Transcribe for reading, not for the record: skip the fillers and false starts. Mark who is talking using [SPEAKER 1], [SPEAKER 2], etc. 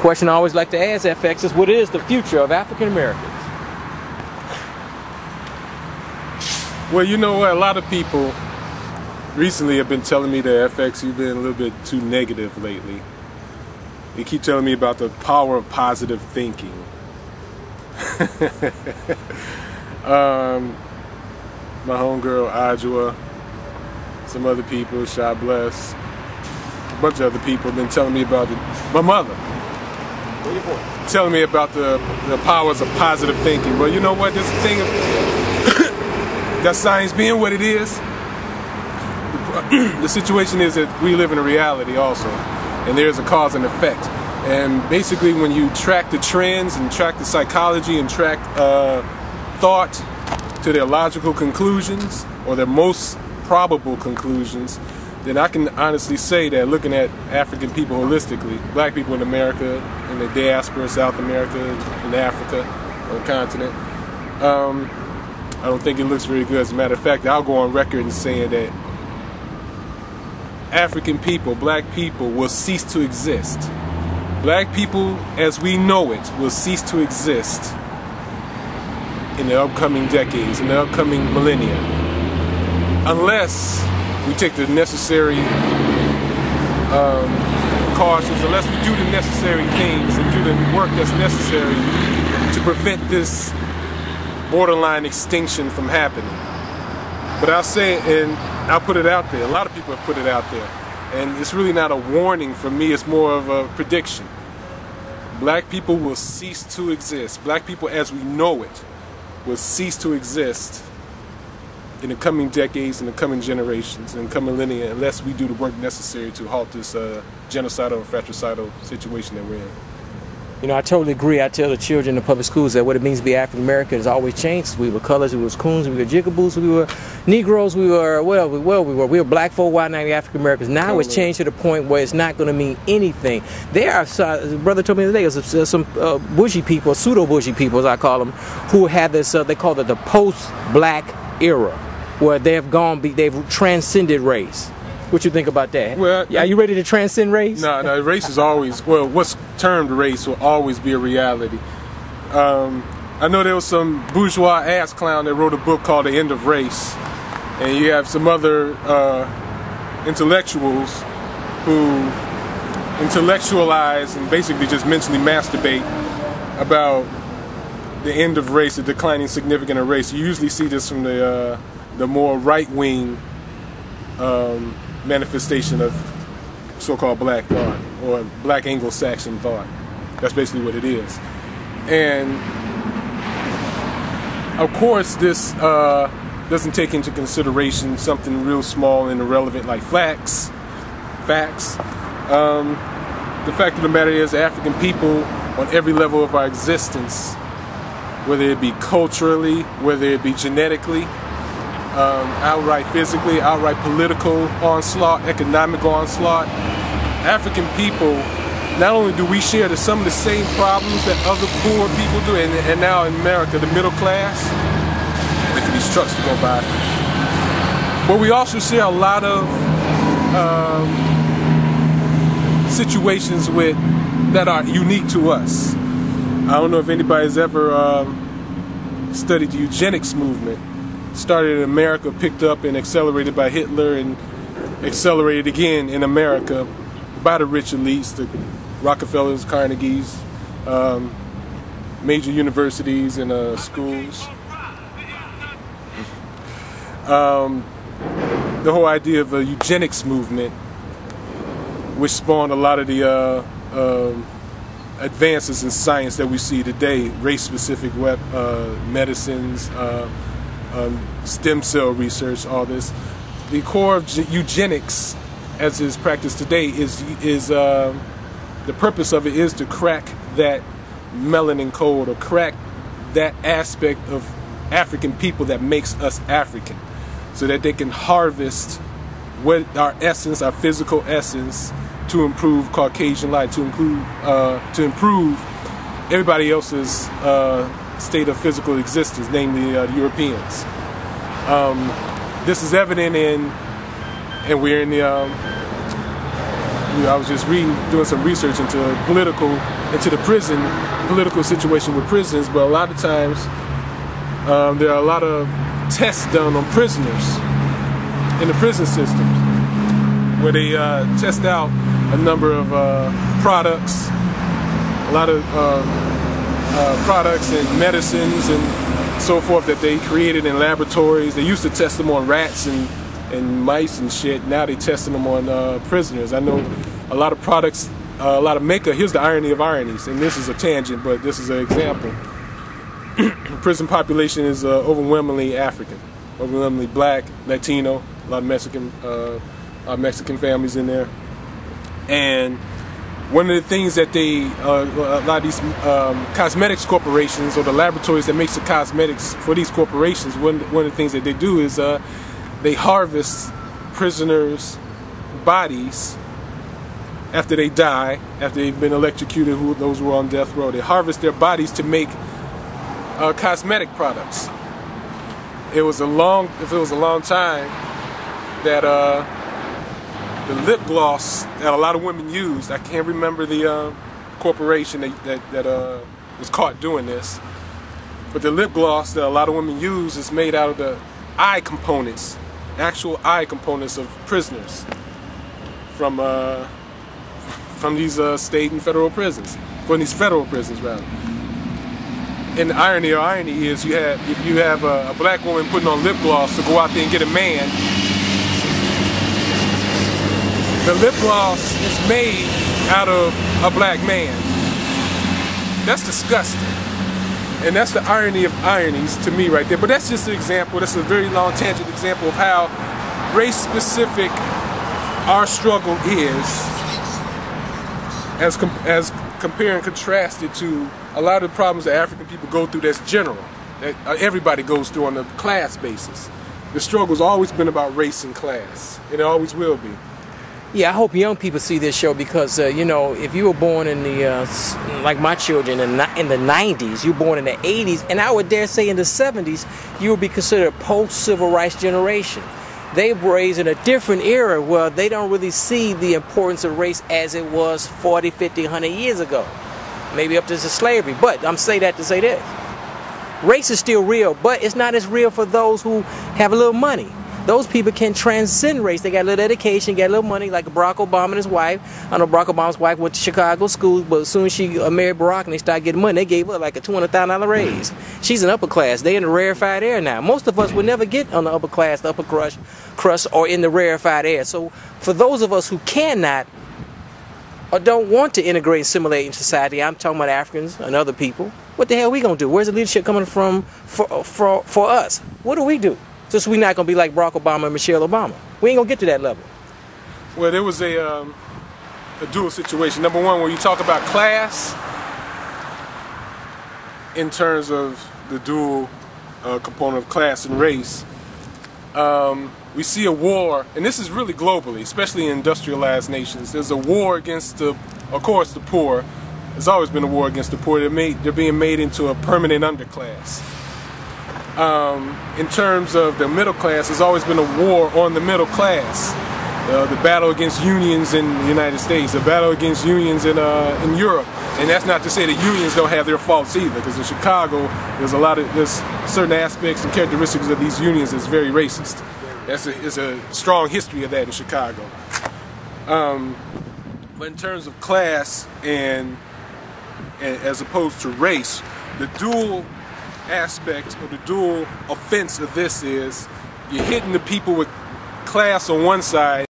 [SPEAKER 1] question I always like to ask FX is, what is the future of African Americans?
[SPEAKER 2] Well, you know what? A lot of people recently have been telling me that FX, you've been a little bit too negative lately. They keep telling me about the power of positive thinking. My homegirl Ajwa, some other people, God bless, a bunch of other people have been telling me about it. My mother telling me about the powers of positive thinking. But you know what? This thing of that science being what it is, the situation is that we live in a reality also, and there's a cause and effect. And basically when you track the trends and track the psychology and track thought to their logical conclusions, or their most probable conclusions, then I can honestly say that looking at African people holistically, black people in America, in the diaspora, South America, in Africa, on the continent, I don't think it looks very good. As a matter of fact, I'll go on record in saying that African people, black people, will cease to exist. Black people, as we know it, will cease to exist in the upcoming decades, in the upcoming millennia, unless we take the necessary cautions, unless we do the necessary things and do the work that's necessary to prevent this borderline extinction from happening. But I'll say it, and I'll put it out there. A lot of people have put it out there. And it's really not a warning for me, it's more of a prediction. Black people will cease to exist. Black people as we know it will cease to exist in the coming decades, in the coming generations, in the coming millennia, unless we do the work necessary to halt this genocidal and fratricidal situation that we're in.
[SPEAKER 1] You know, I totally agree. I tell the children in the public schools that what it means to be African American has always changed. We were colors, we were coons, we were jigaboos, we were Negroes, we were black folk, white, now African Americans. Now it's changed to the point where it's not going to mean anything. There are, brother told me the other day, there's some bougie people, pseudo bougie people as I call them, who have this, they call it the post-black era, where they've transcended race. What you think about that? Well, are you ready to transcend race?
[SPEAKER 2] No, race is always, well, what's termed race will always be a reality. I know there was some bourgeois ass clown that wrote a book called The End of Race, and you have some other intellectuals who intellectualize and basically just mentally masturbate about the end of race, the declining significance of race. You usually see this from the more right-wing manifestation of so-called black thought, or black Anglo-Saxon thought. That's basically what it is. And of course this doesn't take into consideration something real small and irrelevant like facts. The fact of the matter is, African people on every level of our existence, whether it be culturally, whether it be genetically, outright physically, outright political onslaught, economic onslaught, African people, not only do we share some of the same problems that other poor people do, and now in America, the middle class, wait for these trucks to go by, but we also share a lot of situations that are unique to us. I don't know if anybody's ever studied the eugenics movement. Started in America, picked up and accelerated by Hitler, and accelerated again in America by the rich elites, the Rockefellers, Carnegies, major universities and schools. The whole idea of a eugenics movement, which spawned a lot of the advances in science that we see today, race-specific medicines, stem cell research, all this. The core of eugenics, as is practiced today, is the purpose of it is to crack that melanin code, or crack that aspect of African people that makes us African, so that they can harvest what our essence, our physical essence, to improve Caucasian life, to improve everybody else's state of physical existence, namely the Europeans. This is evident and we're in the I was just doing some research into the political situation with prisons, but a lot of times there are a lot of tests done on prisoners in the prison systems, where they test out a number of products, a lot of products and medicines and so forth that they created in laboratories. They used to test them on rats and mice and shit. Now they testing them on prisoners. I know a lot of products, a lot of makeup. Here's the irony of ironies, and this is a tangent, but this is an example. The prison population is overwhelmingly African, overwhelmingly black, Latino, a lot of Mexican families in there. And one of the things that a lot of these cosmetics corporations, or the laboratories that makes the cosmetics for these corporations, one of the things that they do is they harvest prisoners' bodies after they die, after they've been electrocuted, those who are on death row. They harvest their bodies to make cosmetic products. If it was a long time that the lip gloss that a lot of women used, I can't remember the corporation that was caught doing this, but the lip gloss that a lot of women use is made out of the eye components, actual eye components of prisoners from these state and federal prisons, from these federal prisons rather. And the irony is, if you have a black woman putting on lip gloss to go out there and get a man, the lip gloss is made out of a black man. That's disgusting. And that's the irony of ironies to me right there. But that's just an example. That's a very long tangent example of how race-specific our struggle is as compared and contrasted to a lot of the problems that African people go through that's general, that everybody goes through on a class basis. The struggle's always been about race and class, and it always will be.
[SPEAKER 1] Yeah, I hope young people see this show because, you know, if you were born in the, like my children, in the 90s, you were born in the 80s, and I would dare say in the 70s, you would be considered a post-civil rights generation. They were raised in a different era where they don't really see the importance of race as it was 40, 50, 100 years ago. Maybe up to slavery, but I'm saying that to say this. Race is still real, but it's not as real for those who have a little money. Those people can transcend race. They got a little education, got a little money, like Barack Obama and his wife. I know Barack Obama's wife went to Chicago school, but as soon as she married Barack and they started getting money, they gave her like a $200,000 raise. She's an upper class. They're in the rarefied air now. Most of us would never get on the upper class, the upper crust, or in the rarefied air. So for those of us who cannot or don't want to integrate and assimilate in society, I'm talking about Africans and other people, what the hell are we going to do? Where's the leadership coming from for us? What do we do? Just we're not going to be like Barack Obama and Michelle Obama. We ain't going to get to that level.
[SPEAKER 2] Well, there was a dual situation. Number one, when you talk about class, in terms of the dual component of class and race, we see a war, and this is really globally, especially in industrialized nations. There's a war against of course, the poor. There's always been a war against the poor. They're being made into a permanent underclass. In terms of the middle class, there's always been a war on the middle class. The battle against unions in the United States, the battle against unions in Europe. And that's not to say that unions don't have their faults either, because in Chicago, there's certain aspects and characteristics of these unions that's very racist. There's a strong history of that in Chicago. But in terms of class and as opposed to race, the dual aspect or the dual offense of this is you're hitting the people with class on one side